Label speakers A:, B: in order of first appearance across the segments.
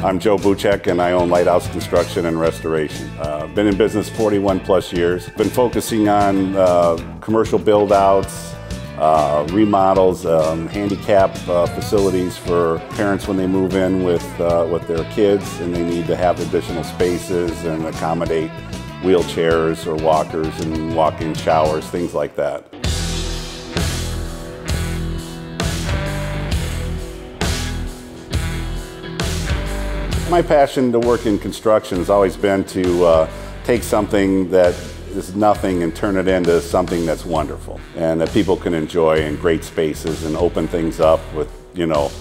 A: I'm Joe Buczek, and I own Lighthouse Construction and Restoration. Been in business 41 plus years. Been focusing on commercial build-outs, remodels, handicap facilities for parents when they move in with their kids and they need to have additional spaces and accommodate wheelchairs or walkers and walk-in showers, things like that. My passion to work in construction has always been to take something that is nothing and turn it into something that's wonderful and that people can enjoy in great spaces and open things up with, the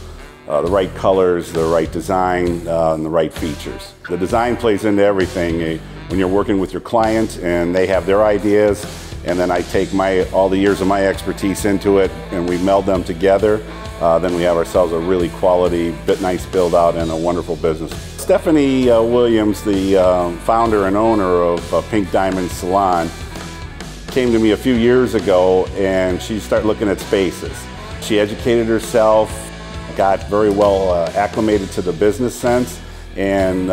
A: right colors, the right design, and the right features. The design plays into everything. When you're working with your client and they have their ideas, and then I take all the years of my expertise into it and we meld them together, then we have ourselves a really quality, nice build out and a wonderful business. Stephanie Williams, the founder and owner of Pink Diamond Salon, came to me a few years ago and she started looking at spaces. She educated herself, got very well acclimated to the business sense, and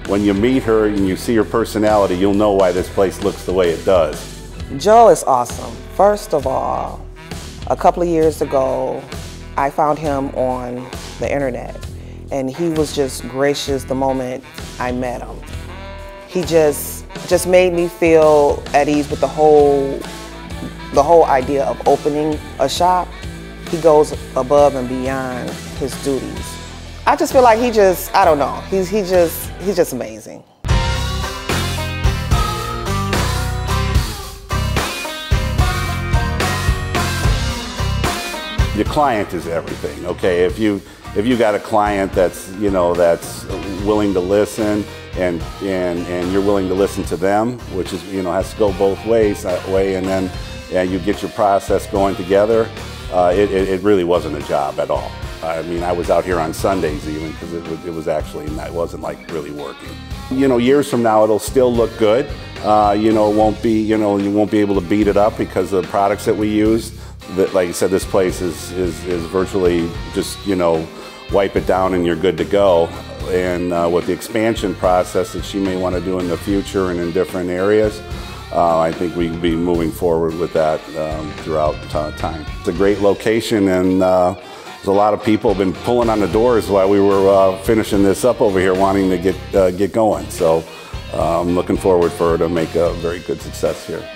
A: when you meet her and you see her personality, you'll know why this place looks the way it does.
B: Joe is awesome. First of all, a couple of years ago, I found him on the internet, and he was just gracious the moment I met him. He just made me feel at ease with the whole idea of opening a shop. He goes above and beyond his duties. I just feel like I don't know, he's just amazing.
A: Your client is everything, okay? If you got a client that's that's willing to listen and you're willing to listen to them, which is has to go both ways that way, and then you get your process going together. It really wasn't a job at all. I mean, I was out here on Sundays even because it wasn't like really working. Years from now it'll still look good. It won't be you won't be able to beat it up because of the products that we use. Like I said, this place is virtually just wipe it down and you're good to go. And with the expansion process that she may want to do in the future and in different areas, I think we can be moving forward with that throughout time. It's a great location, and there's a lot of people have been pulling on the doors while we were finishing this up over here, wanting to get going. So I'm looking forward for her to make a very good success here.